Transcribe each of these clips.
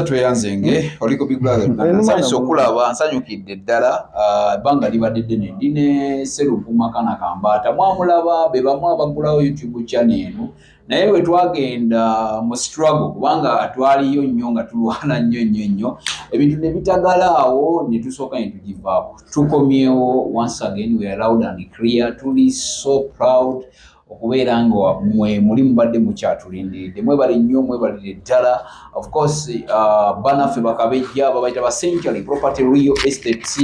tweyanzenge oliko Big Brother nsanyusa okulaba nsanyukidde ddala ebbanga libadde ddene ndine Sseruguma Kana Kambata mwamulaba be bamu abagulawo YouTube channel eno naye bwe twagenda mu struggle kubanga twaliyo nnyo nga tulwana nnyo ebintu ne bitagalaawo ne tusooka ne tugivaako tukomyewo once again we are loud and clear tuli so proud okubeera nga mwe muli mubadde mukyatulindiridde mwebale nnyo mwebalire ddala of course banaffe bakabejja babayita ba Century Property Real Estates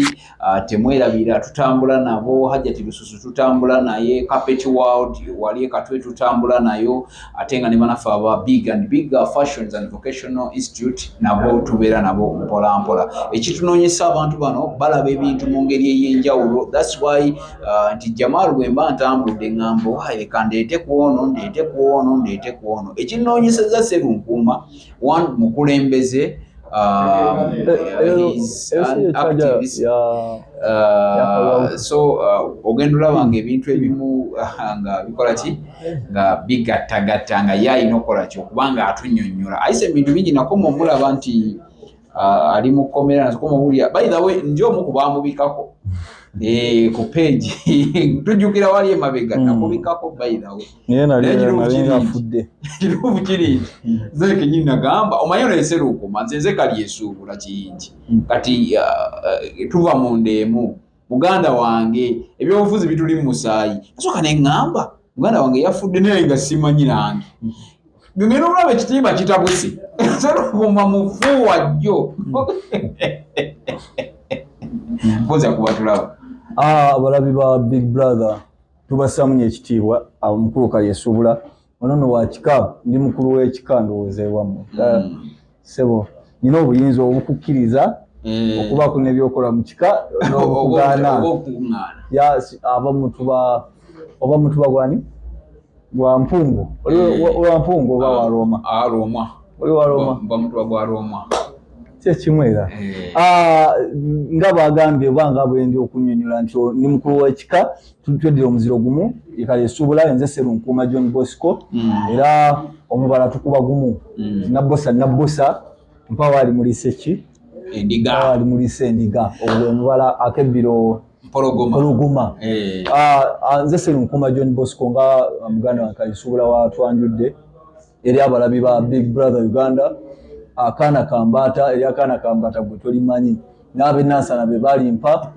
temwerabira tutambula nabo Hajjati Lususu tutambula naye Carpet World wali Katwe tutambula nayo ate nga ne banaffe aba Big and Bigger Fashions and Vocational Institute nabo tubeera nabo mpola mpola ekitunoonyesa abantu bano balaba ebintu mu ngeri ey'enjawulo that's why nti Jamal Bwemba ntambudde ng'ambo waye ndeete kuono ekinoonyeseza Sseruguma one mukulembeze he's an activist so ogenda olaba nga ebintu ebimu nga bikola ki nga bigattagatta nga yalina okukola ki okubanga atunnyonnyola ayise ebintu bingi nakoma omulaba nti ali mu komera nakoma obulya by the way njo omu kubamubikako ku page tujukira wali emabega nakubikako by the way yena afudde kiruvu kirindi zeke nyina gamba omanyo ne Sseruguma nze kali esuubula kiyingi kati tuva mu ndeemu muganda wange ebyobufuzi bituli mu musaayi nasoka ne ngamba muganda wange yafudde naye nga simanyi nange ngeno olaba ekitimba kitabuse Sseruguma mufuuwa jjo boza kubatulaba abalabi ba Big Brother tubasamunye ekitiibwa omukulu kali esuubula onono wa kika ndi mukulu w'ekika ndowooza ewammwe sebo nina obuyinza obukukkiriza okubaako n'ebyokola mu kika n'okugaana oba mutuba gwani gwa mpungu olwa mpungu oba wa Roma oli wa Roma mba mutuba gwa Roma kimwera nga bagambye banga bwendi okunnyonnyola nti ni mukulu w'ekika tweddira omuziro gumu ekali esuubula nze Sseruguma John Bosco era omubala tukuba gumu nabbosa mpawa ali mulise ki endiga ali mulise endiga omubala akebbiro Pologoma nze Sseruguma John Bosco nga muganda wa kali esuubula watwanjudde eri abalabi ba Big Brother Uganda Kana Kambata eri Kana Kambata gwe tolimanyi nabe nansana be balimpa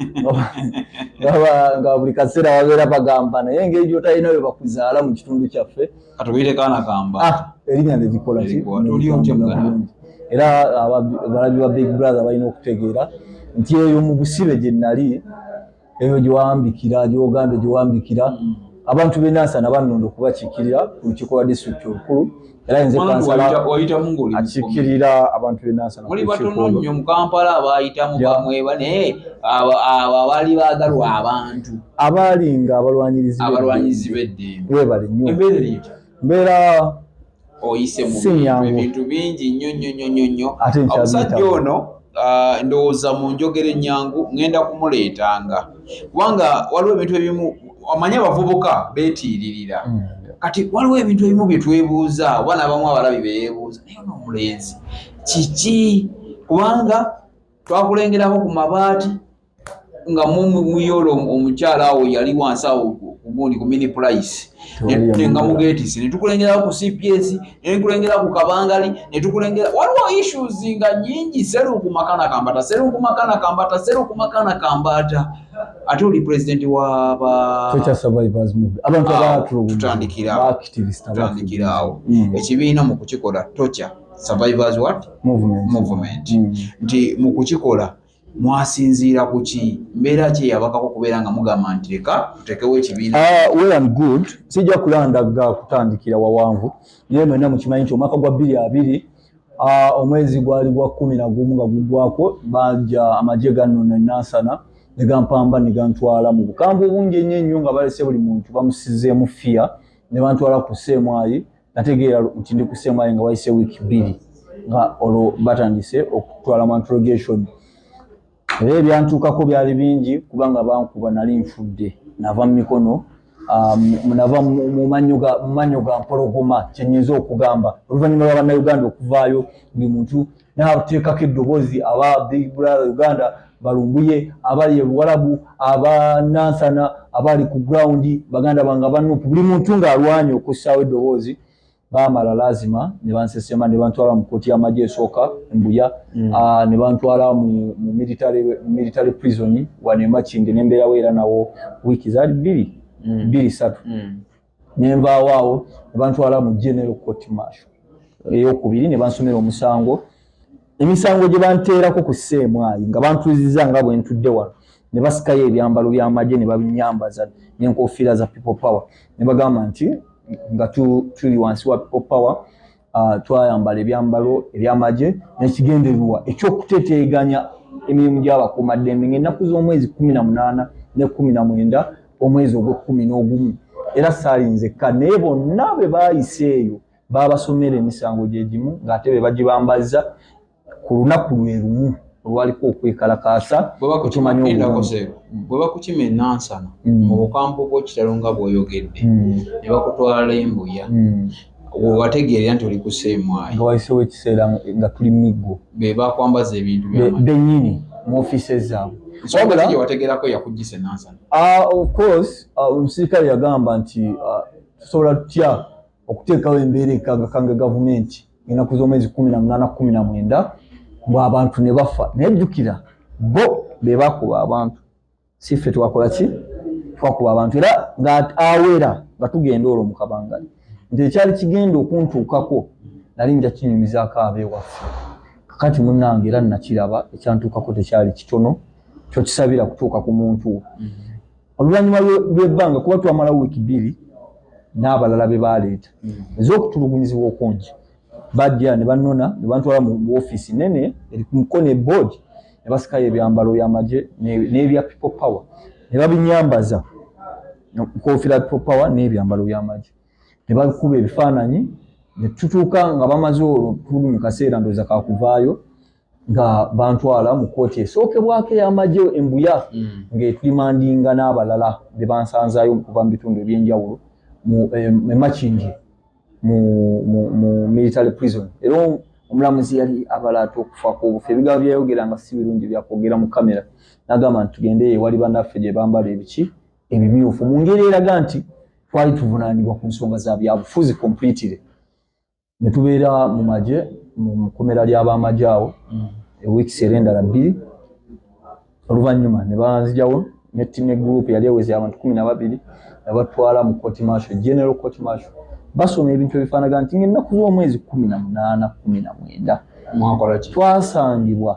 nga buli kaseera babeera bagamba naye engeri gy'otalina we bakuzaala mu kitundu kyaffe katubiyite Kana Kambata erinnya ne likola ki era abalabi ba Big Brother balina okutegeera nti eyo mu busibe gye nali eyo gyewambikira gy'oganda gyewambikira abantu b'enansana bannonda okubakiikirira ku lukiiko lwa disitulikiti olukulu era nze kansala akiikirira abantu b'enansana muli batono nnyo mu Kampala abayitamu bamweba naye abo baali baagalwa abantu abaali nga abalwanyizi b'eddembe webale nnyo mbeera oyise mu bintu bingi nnyo omusajja ono ndowooza mu njogero ennyangu ngenda kumuleetanga kubanga waliwo ebintu ebimu amanye abavubuka beetiiririra kati waliwo ebintu ebimu bye twebuuza oba n'abamu abalabi beebuuza naye n'omulenzi kiki kubanga twakulengerako ku mabaati nga muyolo omukyala awo yali wansi awo kugundi ku mini price nga mugeetisi ne tukulengerako ku CPS ne tukulengera ku Kabangali ne tukulengera waliwo issues nga nyingi Sseruguma Kana Kambata ate oli president wa Future Survivors Movement abantu tutandikirawo ekibiina mu kukikola Future Survivors Movement nti mu kukikola mwasinziira ku ki mbeera ki yabakako kubeera nga mugamba nti leka tutekewo ekibiina well and good sijja kulandaga kutandikira wawanvu naye mwenna mukimanyi nti omwaka gwa 2020 omwezi gwali gwa 11 nga gugwako bajja amagye gannona enansana ne gampamba ne gantwala mu bukambwe bungi ennyo nga balese buli muntu bamusizeemu fia ne bantwala ku Ssemwayi nategeera nti ndi ku Ssemwayi nga wayise wiiki 2 nga olwo batandise okutwala mu interrogation ebyantuukako byali bingi kubanga bankuba nali nfudde nava mu mikono munava mu manyo ga mpologoma kyenyinza okugamba oluvannyuma lw'abannayuganda okuvaayo buli muntu n'ateekako eddoboozi aba Big Brother Uganda balumbuye abali ebuwalabu abanansana abali ku ground baganda bange abanupu buli muntu ng'alwanye okussaawo eddoboozi baamala lazima ne bansesema ne bantwala mu kkooti y'amagye esooka embuya ne bantwala mu military prison wano e Makindye ne mbeerawo era nawo wiiki zaali bbiri ssatu ne nvaawo awo ne bantwala mu general court martial ey'okubiri ne bansomera omusango emisango gye banteerako ku sseemwayi nga bantuuzizza nga bwe ntudde wano ne basikayo ebyambalo by'amagye ne babinyambaza n'enkofiira za people power ne bagamba nti nga tuli wansi wa people power twayambala ebyambalo eby'amagye n'ekigendererwa ekyokuteteeganya emirimu gy'abakuumaddembe ng'ennaku z'omwezi 18 ne 19 omwezi ogw'11 era saalinze ka naye bonna be baayise eyo baabasomera emisango gye gimu ng'ate be bagibambazza ku lunaku lwe lumu olwaliko okwekalakaasa bwe bakukima enansana mu bukampu bw'ekitalo nga bw'oyogedde ne bakutwala embuya wategeera nti oli ku sseemwayi nga wayiseewo ekiseera nga tuli miggo be bakwambaza ebintu bennyini mu ofiisi zaabwe gye wategeerako yakugisa enansana of course omusirikale yagamba nti tusobola tutya okuteekawo embeera ekangakanga gavumenti ennaku z'omwezi 18-19 ng'abantu ne bafa naye jjukira bo be bakuba abantu si ffe twakola ki twakuba abantu era ng'awera nga tugenda olwo mu kabangali nti ekyali kigenda okuntuukako nali nja kinyumizaako ab'ewaffe kakati munnange era nakiraba ekyantuukako tekyali kitono kyo kisabira kutuuka ku muntu oluvannyuma lw'ebbanga kuba twamala wiiki 2 n'abalala be baaleeta ez'okutulugunyizibwa okungi bajja ne bannona ne bantwala mu ofiisi nene eri ku mukono eboard ne basikayo ebyambalo by'amagye n'ebya people power ne babinyambaza nkofiira people power n'ebyambalo by'amagye ne bakuba ebifaananyi ne tutuuka nga bamaze olwo tuli mu kaseera ndowooza kakuvaayo nga bantwala mu kkooti esookebwako ey'amagye embuya ng'etulimandinga n'abalala be bansanzaayo okuva mu bitundu eby'enjawulo mu Makindye mu military prison era omulamuzi yali abalaata okufa kw'obufu ebigambo byayogera nga si birungi byakwogera mu kamera n'agamba nti tugende ewali bannaffe gye bambala ebiki ebimyufu mu ngeri eraga nti twali tuvunaanibwa ku nsonga za byabufuzi completely ne tubeera mu magye mu kkomera ly'abamagye awo ewiikisi era endala 2 oluvannyuma ne banzijawo ne group yali eweze abantu 12 ne batwala mu court martial general court martial basoma ebintu ebifaanaga nti ng'ennaku z'omwezi 18-19 twasangibwa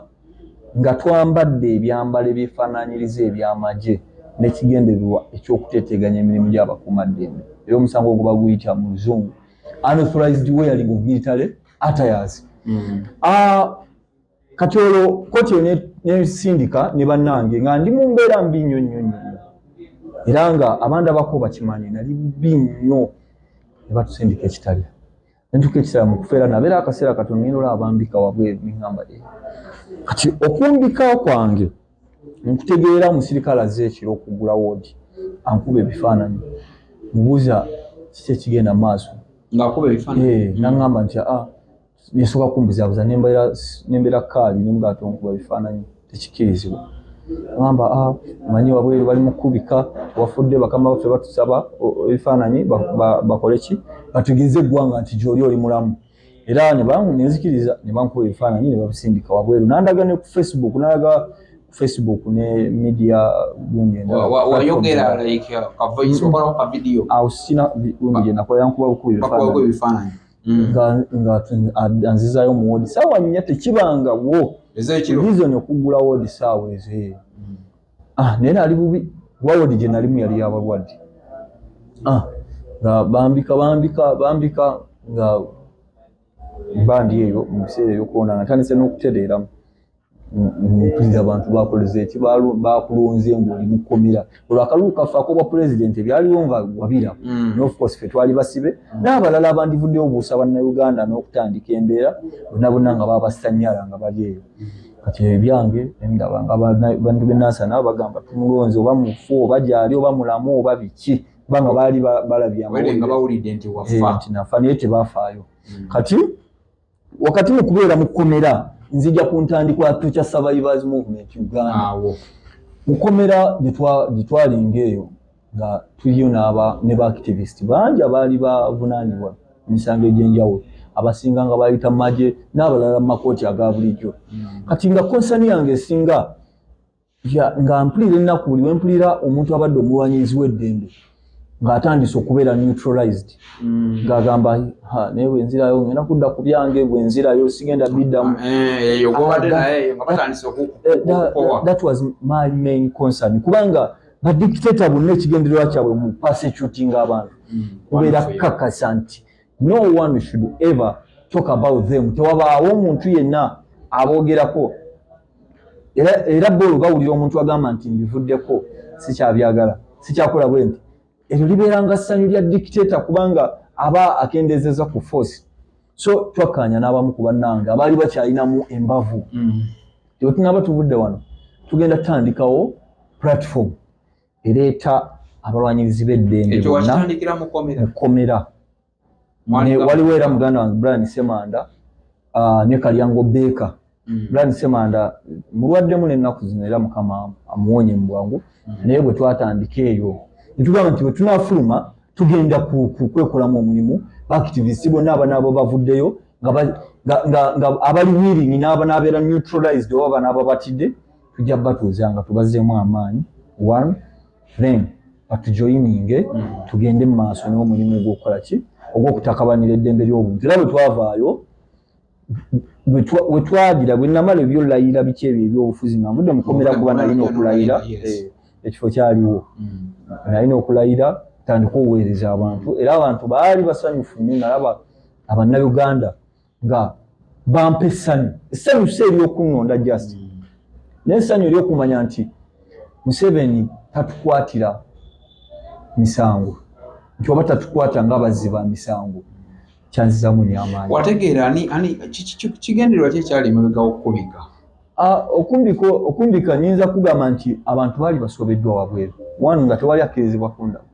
nga twambadde ebyambalo ebyefaanaanyiriza eby'amagye n'ekigendererwa ekyokuteteeganya emirimu gy'abakuumaddembe era omusango ogwo baguyita mu luzungu unauthorized wearing of military attires. Kati olwo kkooti n'esindika ne bannange nga ndi mu mbeera mbi nnyo era nga abandabako bakimanyi nali bbi nnyo ne batusindika ekitalya nentuka ekitalya mu kufeera nabeera akaseera katono ngenda olaba bambika wabweru neŋŋamba kati okumbika kwange nkutegeera omusirikale azze ekiro okugula woodi ankuba ebifaananyi mubuuza kiki ekigenda mu maaso ng'akuba ebifaananyi naŋŋamba nti nesooka kumbuzaabuza nembeera kaali nemugaato nkuba ebifaananyi tekikkirizibwa ŋŋamba manyi wabweru bali mu kubika wafudde bakama baffe batusaba ebifaananyi bakole ki bategeeze eggwanga nti gy'oli oli mulamu era nenzikiriza ne bankuba ebifaananyi ne babisindika wabweru nandaga ne ku Facebook nalaga Facebook ne media gundi wayogera like ka voice okola ka video awo sina gundi gye nakola yankuba bukuba ebifaananyi nga anzizaayo mu woodi saawa nnya tekibanga wo reason okugula woodi saawa ezo naye naali bubi kuba woodi gye nalimu yali y'abalwadde nga bambika nga bandi eyo mu biseera ebyokulonda nga ntandise n'okutereeramu mpulira abantu bakoleze eki bakulonze ng'oli mu kkomera olwo akalulu kaffe ak'obwa pulezidenti ebyaliwo nga wabira ne of course ffe twali basibe n'abalala abandivuddeyo obuusa bannayuganda n'okutandika embeera bonna nga babasanyala nga bali eyo kati ebyange endaba nga bantu b'enansa nabo bagamba tumulonze oba mufu oba gyali oba mulamu oba biki banga bali balabya wale nga bawulidde nti wafa nti nafa naye tebafaayo kati wakati mu kubeera mu kkomera nzija ku ntandikwa Future Survivors Movement Uganda mu kkomera gye twalinga eyo nga tuliyo ne ba-activist bangi abaali bavunaanibwa emisango egy'enjawulo abasinga nga bayita mu magye n'abalala mu makooti aga bulijjo kati nga konsani yange esinga nga mpulira ennaku buli we mpulira omuntu abadde omulwanyizi w'eddembe ng'atandise okubeera neutralized ng'agamba naye bwenzirayo ngenda kudda ku byange bwenzirayo sigenda biddamu that was my main concern kubanga badictator bonna ekigendererwa kyabwe mu persecuting abantu kubeera kakasa nti no one should ever talk about them tewabaawo omuntu yenna aboogerako era bo bawulira omuntu agamba nti mbivuddeko sikyabyagala sikyakola bwe nti eryo libeeranga ssanyu lya dictator kubanga aba akendezeza ku force so twakkaanya n'abamu ku bannange abaali bakyalinamu embavu tewe tunaba tuvudde wano tugenda tutandikawo platform ereeta abalwanyirizi b'eddembe bonna mu kkomera waliwo era muganda wange Brian Semanda ne Kalyango Beeka Brian Semanda mulwaddemu n'ennaku zino era Mukama amuwonye mu bwangu naye bwe twatandika eyo netugamba nti bwe tunaafuluma tugenda kwekolamu omulimu baactivist bonna abanaabo bavuddeyo nga abali willing n'abanaabeera neutralized oba banaaba batidde tujja batuuza nga tubazzeemu amaanyi one then batujoyininge tugende mu maaso n'omulimu ogw'okukola ki ogw'okutakabanira eddembe ly'obuntu era bwe twavaayo bwe twagira bwe namala ebyolayira biki ebyo ebyobufuzi nga mudde mukomera kuba nalina okulayira ekifo kyaliwo nalina okulayira tandika oweereza abantu era abantu baali basanyufu nnyo nalaba abannayuganda nga bampa essanyu si eryokunnonda just naye essanyu eryokumanya nti Museven tatukwatira misango nti oba tatukwata ng'abazzi ba misango kyanzizamu nyamaanyi wategeera kigendererwa ki ekyali emabega okukubika okumbika nyinza kugamba nti abantu baali basobeddwa wabweru wanu nga tewali akkirizibwa kundaba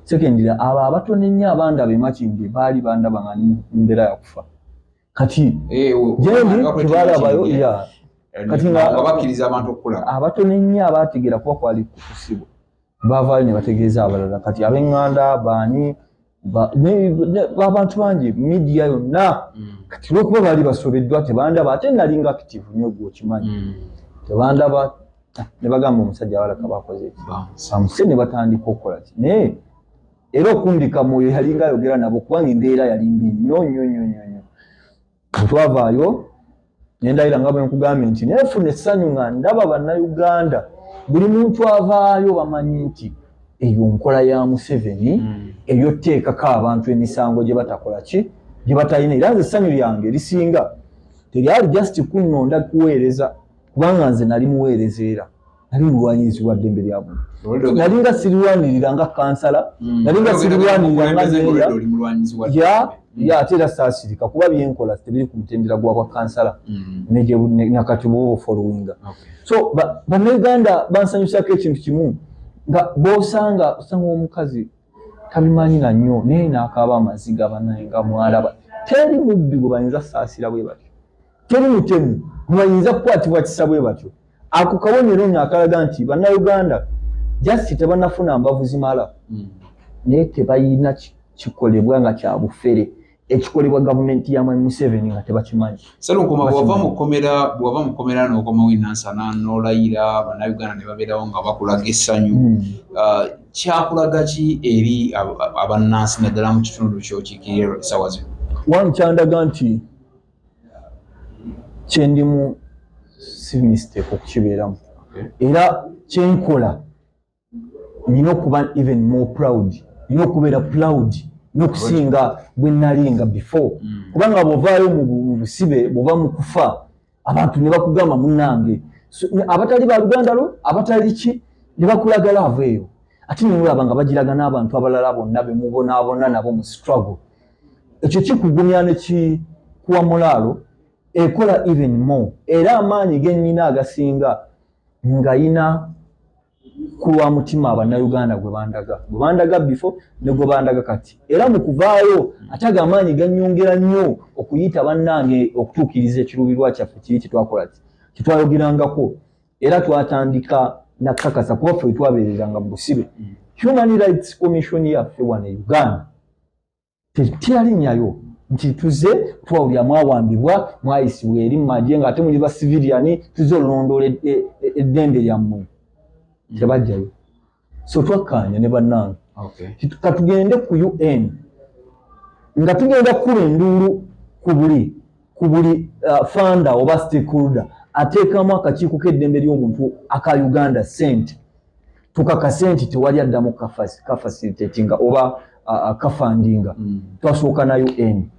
sekendira abo abatono ennyo abandaba emakindi baali bandaba nga mbeera yakufa kati gyendi tebalabayo kati bakkiriza abantu okukulaba abatono ennyo abaategeera kuba kwali kukusibwa baavaayo ne bategeeza abalala kati ab'eŋŋanda baani abantu bangi media yonna kati lwokuba baali basobeddwa tebandaba ate nalinga active nnyo gwokimanyi tebandaba ne bagamba omusajja abalaka bakoze bamuse ne batandika okukola ki naye era okumbika mwoyo yalinga ayogera nabo kubanga embeera yali mbi nnyo twavaayo nendayira nga bwe nkugambye nti neefuna essanyu nga ndaba bannayuganda buli muntu avaayo bamanyi nti eyo nkola ya Museven eyo teekako abantu emisango gye batakola ki gye batalina era nze essanyu lyange lisinga teryali just kunnonda kuweereza kubanga nze nali muweereza era nali mulwanyirizi wa ddembe lya buntu nalinga sirirwanirira nga kansala nalinga sirirwanirira nga meeya ate era saasirika kuba byenkola tebiri ku mutendera gwa bwa kansala nakati bwoba followinga so bannayuganda bansanyusako ekintu kimu nga bosanga omukazi tabimanyi na nnyo naye n'akaaba amaziga banaye nga mwalaba teri mubbi gwe bayinza saasira bwe batyo teri mutemu gwe bayinza kukwatibwa kisa bwe batyo ako kabonero nyo akalaga nti bannayuganda just tebannafuna mbavu zimala naye tebayina kikolebwa nga kya bufere ekikolebwa gavumenti ya Museven nga tebakimanyi Sserunkuma bw'ova mu kkomera n'okomawo enansana n'olayira bannayuganda ne babeerawo nga bakulaga essanyu kyakulaga ki eri abannansi naddala mu kitundu ky'okiikirira essaawa zino wanu kyandaga nti kyendimu si mistake okukibeeramu era kyenkola nina okuba even more proud nina okubeera proud n'okusinga bwe nalinga before kubanga bw'ovaayo mu busibe bw'ova mu kufa abantu ne bakugamba munnange abatali ba Luganda abatali ki ne bakulagala aveeyo ate nemulaba nga bagiraga n'abantu abalala bonna be mubonaabona nabo mu struggle ekyo kikugumya ne kikuwa mulaalo ekola even more era amaanyi gennyina agasinga nga yina kuwa mutima abannayuganda gwe bandaga before ne gwe bandaga kati era mu kuvaayo ataga amaanyi gannyongera nnyo okuyita bannange okutuukiriza ekirubirwa kyaffe kiri kitwakola kitwayogerangako era twatandika nakakasa kuba ffe twabeereranga mu busibe Human Rights Commission yaffe wano Uganda teyalinyayo nti tuze twawulira mwawambibwa mwayisibwa eri mu magye nga ate muli ba civilian tuze olondoola eddembe lyammwe tebajjayo so twakkaanya ne bannange katugende ku UN nga tugenda kuba enduulu ku buli founder oba stakeholder ateekamu akakiiko k'eddembe ly'obuntu aka Uganda sente tukakase nti tewali addamu kafacilitatinga oba kafandinga twasooka na UN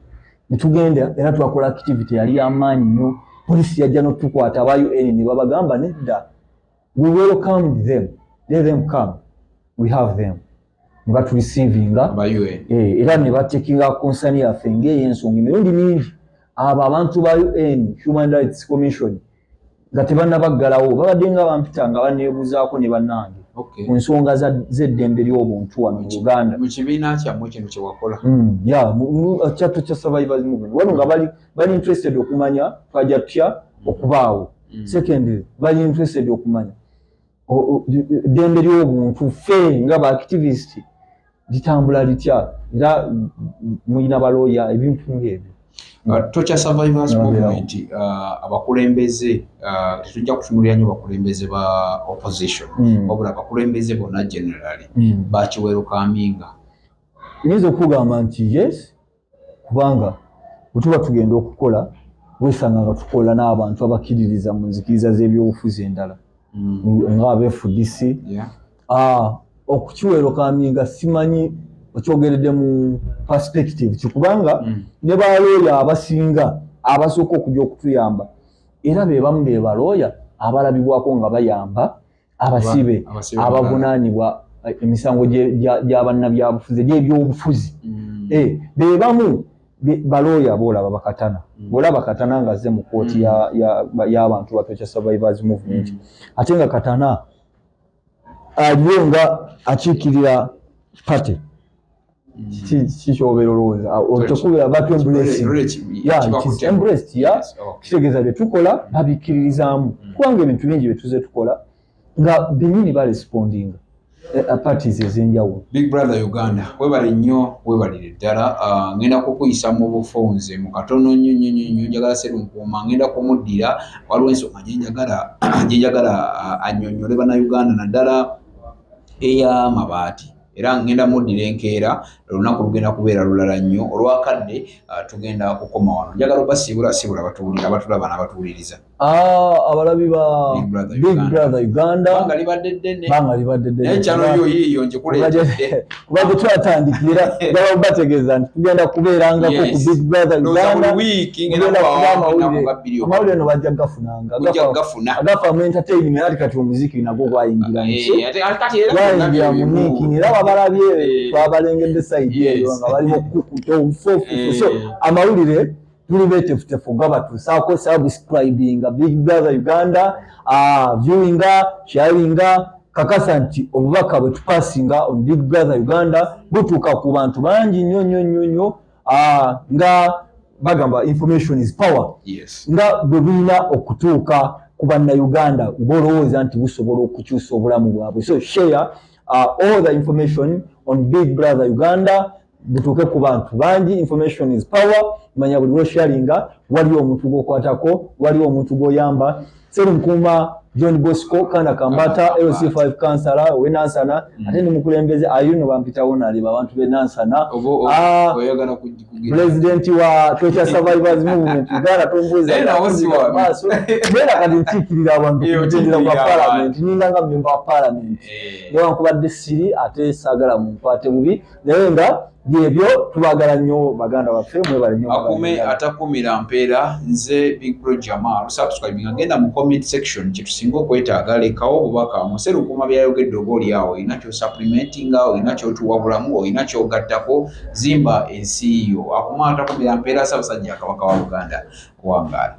netugenda era twakola activity yali y'amaanyi nnyo polisi yajja n'otukwata aba UN ne babagamba nedda we welcomed them let them come we have them ne batureceivinga era ne batekinga concern yaffe ng'ey'ensonga emirundi mingi abo abantu ba UN Human Rights Commission nga tebannabaggalawo babadde nga bampita nga banneebuuzaako ne bannange ku nsonga z'eddembe ly'obuntu wano mu Uganda mu kibiina kyammwe kino kye wakola kyato kya survivors movement wano nga bali interested okumanya twajja tutya okubaawo secondly bali interested okumanya eddembe ly'obuntu ffe nga ba-activist litambula litya era mulina balooya ebintu ng'ebyo Torture Survivors Movement abakulembeze tetujja kutunulira nnyo bakulembeze ba opposition wabula abakulembeze bonna generally bakiwerukaminga nyinza okugamba nti yes kubanga bwe tuba tugenda okukola wesanga nga tukola n'abantu abakkiririza mu nzikiriza z'ebyobufuzi endala ng'aba-FDC okukiwerukaminga simanyi okyogeredde mu perspective kikubanga ne balooya abasinga abasooka okujja okutuyamba era be bamu be balooya abalabibwako nga bayamba abasibe abavunaanibwa emisango gy'abannabyabufuzi gy'ebyobufuzi be bamu balooya boolaba bakatana boolaba katana nga azze mu kooti y'abantu ba Torture Survivors Movement ate nga katana aliwo nga akiikirira party kikyobera olowooza okubira batu embraced kitegeeza bye tukola babikkiririzaamu kubanga ebintu bingi bye tuze tukola nga benyini barespondinga parties ez'enjawulo. Big Brother Uganda webale nnyo webalire ddala ngenda kukuyisa mu bufunze mu katono nnyo njagala Sserunkuuma ngenda kumuddira waliwo ensonga gye njagala annyonnyole bannayuganda naddala ey'amabaati era ngenda muddira enkeera olunaku lugenda kubeera lulala nnyo olwakadde tugenda kukoma wano njagala obasiibula batuwulira abatulaba n'abatuwuliriza abalabi ba Big Brother Uganda banga libadde ddene naye kyano yiyo njikuleetedde kubadde twatandikira gaba bategeeza nti tugenda kubeerangako ku Big Brother Uganda amawulire no bajja gafunanga agafa mu entertainment ati kati omuziki nagwo gwayingira gwayingira mu making era babalabye twabalengedde sayidi eyo nga bali mu kukuta obufuufu so amawulire tuli betefutefu nga batusaako subscribing Big Brother Uganda viewing sharing kakasa nti obubaka bwe tupasinga on Big Brother Uganda butuuka ku bantu bangi nnyo nga bagamba information is power nga bwe bulina okutuuka ku bannayuganda ng'olowooza nti busobola okukyusa obulamu bwabwe so share all the information on Big Brother Uganda butuuke ku bantu bangi information is power manya buli sharinga waliwo omuntu gwokwatako waliwo omuntu gwoyamba Sserunkuuma John Bosco Kanda Kambata LC5 Kansala wenansana ate ni mukulembeze ayuno bampitawo naleba abantu benansana president wa Torture Survivors Movement Uganda tombuza maaso bera kati ntikirira abantu kutendera kwa parliament ninganga member wa parliament newankubadde siri ate saagala munkwate bubi naye nga byebyo tubagala nnyo baganda baffe mwebale nnyo akume atakumira mpeera nze Big Bro Jamal subscribing agenda mu comment section kitusinga okwetaaga lekawo obubaka mu Sserunkuuma byayogedde oba oli awo olina kyo supplementinga olina kyotuwabulamu olina kyogattako zimba ensi yo akuma atakumira mpeera Ssaabasajja Kabaka wa Uganda kuwangaala